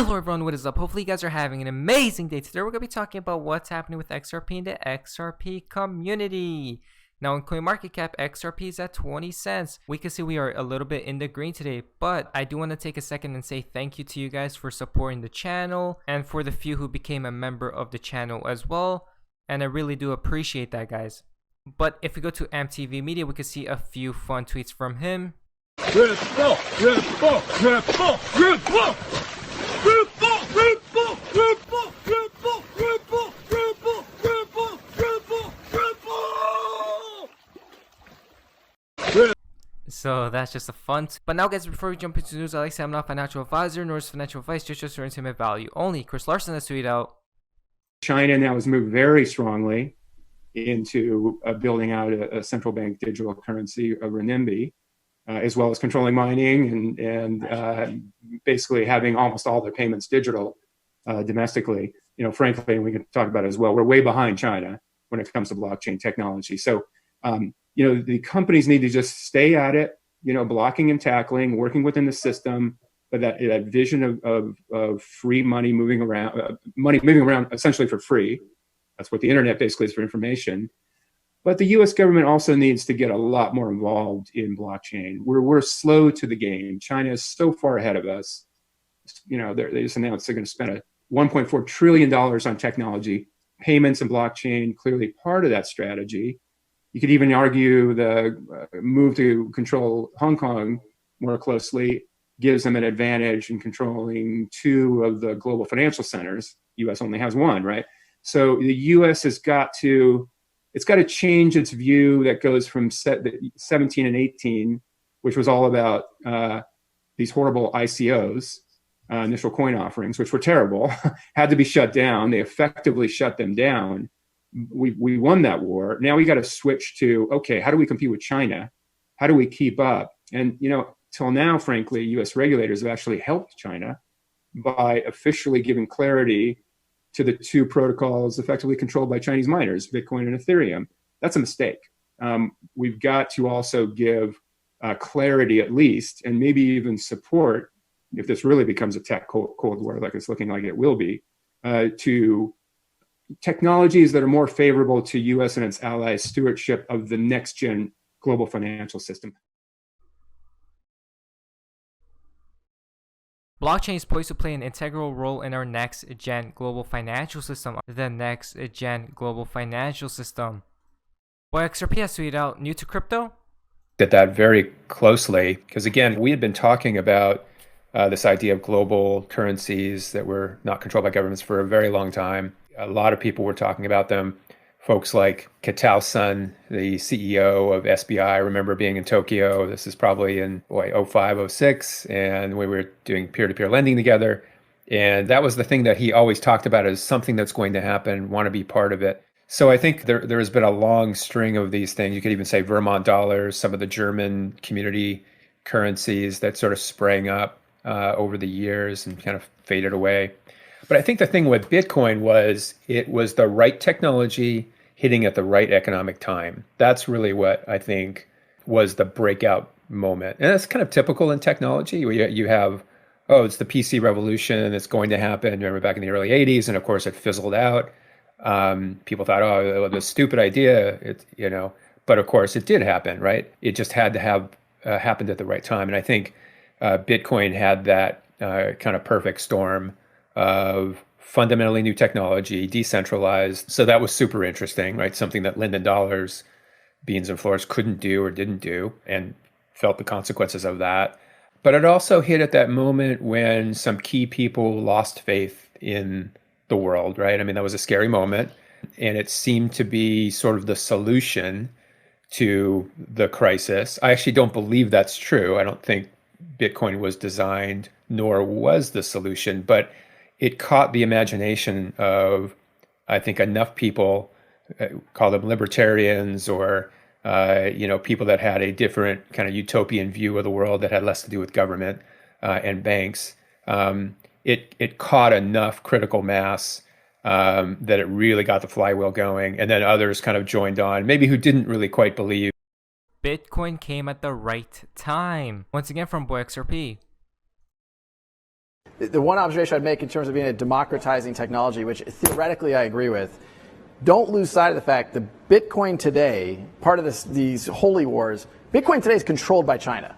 Hello everyone, what is up? Hopefully you guys are having an amazing day. Today we're going to be talking about what's happening with XRP in the XRP community. Now in CoinMarketCap, XRP is at 20 cents. We can see we are a little bit in the green today, but I do want to take a second and say thank you to you guys for supporting the channel and for the few who became a member of the channel as well. And I really do appreciate that, guys. But if we go to MTV Media, we can see a few fun tweets from him. Red ball, red ball, red ball, red ball. Red ball, red ball, red ball, red ball, red ball, red ball, red ball, red ball, red ball. So that's just a fun. But now, guys, before we jump into news, I like to say I'm not a financial advisor, nor is financial advice, just for intimate value only. Chris Larson has tweeted out. China now has moved very strongly into building out a central bank digital currency, a renminbi. As well as controlling mining and basically having almost all their payments digital domestically. You know, frankly, and we can talk about it as well, we're way behind China when it comes to blockchain technology. So, you know, the companies need to just stay at it, you know, blocking and tackling, working within the system, but that vision of free money moving around, money moving around essentially for free. That's what the internet basically is for information. But the U.S. government also needs to get a lot more involved in blockchain. We're slow to the game. China is so far ahead of us. You know, they just announced they're going to spend $1.4 trillion on technology. Payments and blockchain, clearly part of that strategy. You could even argue the move to control Hong Kong more closely gives them an advantage in controlling two of the global financial centers. U.S. only has one, right? So the U.S. has got to... It's got to change its view that goes from 17 and 18, which was all about these horrible ICOs, initial coin offerings, which were terrible, had to be shut down. They effectively shut them down. We won that war. Now we got to switch to, okay, how do we compete with China? How do we keep up? And, you know, till now, frankly, U.S. regulators have actually helped China by officially giving clarity to the two protocols effectively controlled by Chinese miners, Bitcoin and Ethereum. That's a mistake. We've got to also give clarity at least, and maybe even support, if this really becomes a tech cold war like it's looking like it will be, to technologies that are more favorable to U.S. and its allies' stewardship of the next-gen global financial system. Blockchain is poised to play an integral role in our next-gen global financial system. The next-gen global financial system. Well, XRP has tweeted out, new to crypto? At that very closely, because again, we had been talking about this idea of global currencies that were not controlled by governments for a very long time. A lot of people were talking about them. Folks like Kitao Sun, the CEO of SBI, I remember being in Tokyo. This is probably in 05, 06, and we were doing peer-to-peer lending together. And that was the thing that he always talked about as something that's going to happen, want to be part of it. So I think there has been a long string of these things. You could even say Vermont dollars, some of the German community currencies that sort of sprang up over the years and kind of faded away. But I think the thing with Bitcoin was it was the right technology hitting at the right economic time. That's really what I think was the breakout moment. And that's kind of typical in technology. You have, oh, it's the PC revolution. It's going to happen. Remember back in the early 80s, and of course it fizzled out. People thought, oh, it was a stupid idea, but of course it did happen, right? It just had to have happened at the right time. And I think Bitcoin had that kind of perfect storm of fundamentally new technology, decentralized. So that was super interesting, right? Something that Linden Dollars, Beans and Floors couldn't do or didn't do, and felt the consequences of that. But it also hit at that moment when some key people lost faith in the world, right? I mean, that was a scary moment, and it seemed to be sort of the solution to the crisis. I actually don't believe that's true. I don't think Bitcoin was designed, nor was the solution, but it caught the imagination of, I think, enough people, call them libertarians or, people that had a different kind of utopian view of the world that had less to do with government and banks. It caught enough critical mass that it really got the flywheel going. And then others kind of joined on, maybe who didn't really quite believe. Bitcoin came at the right time. Once again from Boy XRP. The one observation I'd make in terms of being a democratizing technology, which theoretically I agree with, don't lose sight of the fact that Bitcoin today, part of these holy wars, Bitcoin today is controlled by China.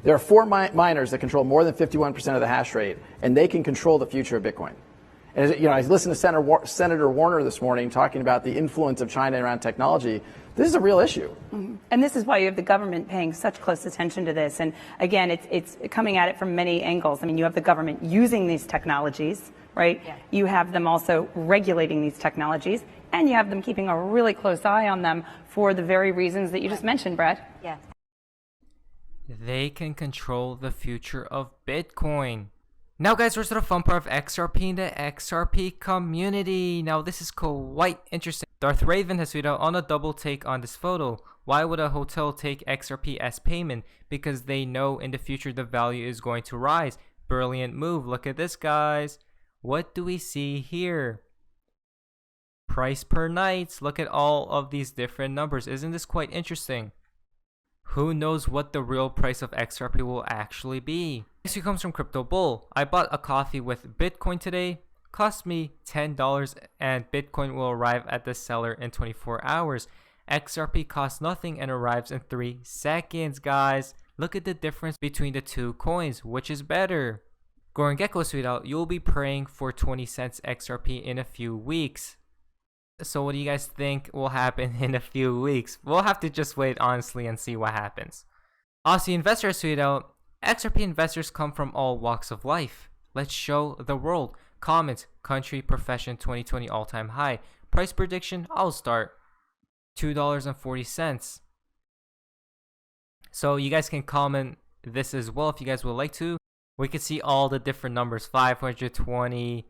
There are 4 miners that control more than 51% of the hash rate, and they can control the future of Bitcoin. And I listened to Senator Warner this morning talking about the influence of China around technology. This is a real issue. Mm-hmm. And this is why you have the government paying such close attention to this. And again, it's coming at it from many angles. I mean, you have the government using these technologies, right? Yeah. You have them also regulating these technologies, and you have them keeping a really close eye on them for the very reasons that you just mentioned, Brad. Yeah. They can control the future of Bitcoin. Now guys, we're to the fun part of XRP and the XRP community. Now this is quite interesting. Darth Raven has tweeted out on a double take on this photo. Why would a hotel take XRP as payment? Because they know in the future the value is going to rise. Brilliant move. Look at this, guys. What do we see here? Price per nights. Look at all of these different numbers. Isn't this quite interesting? Who knows what the real price of XRP will actually be? Next comes from Crypto Bull. I bought a coffee with Bitcoin today. Cost me $10 and Bitcoin will arrive at the seller in 24 hours. XRP costs nothing and arrives in 3 seconds, guys. Look at the difference between the two coins. Which is better? Goran Gecko tweeted out, you'll be praying for 20 cents XRP in a few weeks. So what do you guys think will happen in a few weeks? We'll have to just wait honestly and see what happens. Aussie Investor tweeted out, XRP investors come from all walks of life. Let's show the world. Comments, country, profession, 2020 all-time high. Price prediction, I'll start. $2.40. So you guys can comment this as well if you guys would like to. We can see all the different numbers, 520.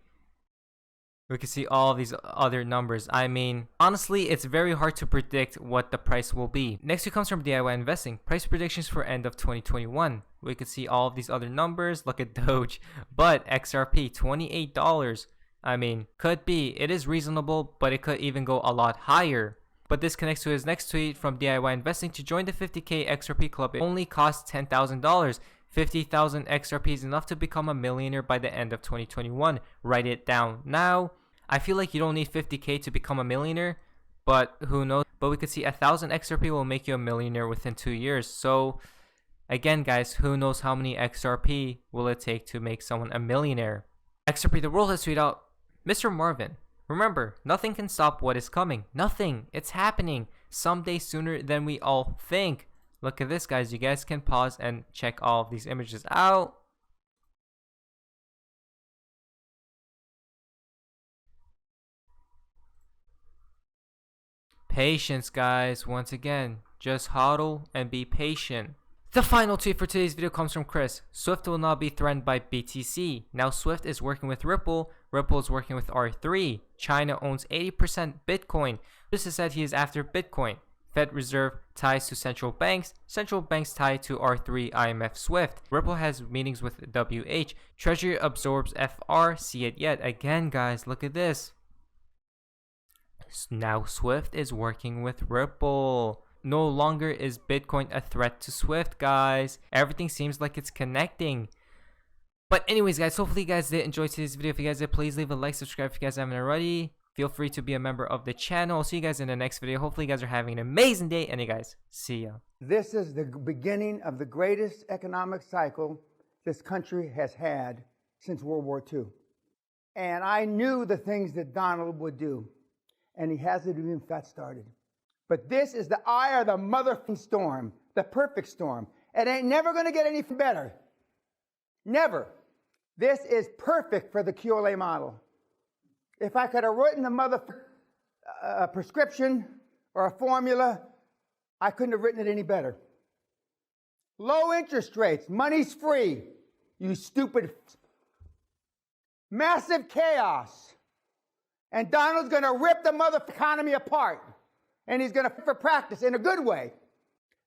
We can see all these other numbers. I mean, honestly, it's very hard to predict what the price will be. Next one comes from DIY Investing. Price predictions for end of 2021. We could see all of these other numbers. Look at Doge. But XRP, $28. I mean, could be. It is reasonable, but it could even go a lot higher. But this connects to his next tweet from DIY Investing. To join the 50K XRP club, it only costs $10,000. 50,000 XRP is enough to become a millionaire by the end of 2021. Write it down now. I feel like you don't need 50K to become a millionaire, but who knows? But we could see 1,000 XRP will make you a millionaire within 2 years. So again, guys, who knows how many XRP will it take to make someone a millionaire? XRP the world has tweeted out, Mr. Marvin, remember, nothing can stop what is coming. Nothing. It's happening someday sooner than we all think. Look at this, guys. You guys can pause and check all of these images out. Patience, guys. Once again, just hodl and be patient. The final tweet for today's video comes from Chris. Swift will not be threatened by BTC. Now Swift is working with Ripple. Ripple is working with R3. China owns 80% Bitcoin. This has said he is after Bitcoin. Fed Reserve ties to central banks tie to R3, IMF, Swift. Ripple has meetings with WH. Treasury absorbs FR. See it yet. Again, guys, look at this. Now Swift is working with Ripple. No longer is Bitcoin a threat to Swift, guys. Everything seems like it's connecting. But anyways, guys, hopefully you guys did enjoy today's video. If you guys did, please leave a like, subscribe if you guys haven't already. Feel free to be a member of the channel. I'll see you guys in the next video. Hopefully you guys are having an amazing day. And you guys, see ya. This is the beginning of the greatest economic cycle this country has had since World War II. And I knew the things that Donald would do. And he hasn't even got started. But this is the eye of the motherfucking storm, the perfect storm. It ain't never going to get any better. Never. This is perfect for the QLA model. If I could have written a prescription or a formula, I couldn't have written it any better. Low interest rates, money's free, you stupid. Massive chaos. And Donald's going to rip the mother economy apart. And he's going to for practice in a good way.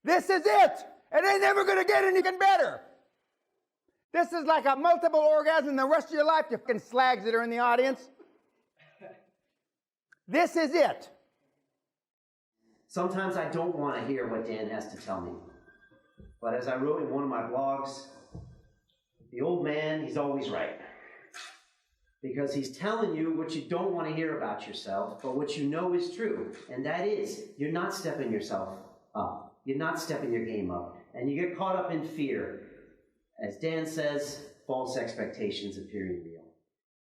This is it. It ain't never going to get anything better. This is like a multiple orgasm the rest of your life, you fucking slags that are in the audience. This is it. Sometimes I don't want to hear what Dan has to tell me. But as I wrote in one of my blogs, the old man, he's always right. Because he's telling you what you don't want to hear about yourself, but what you know is true. And that is, you're not stepping yourself up. You're not stepping your game up. And you get caught up in fear. As Dan says, false expectations appearing real.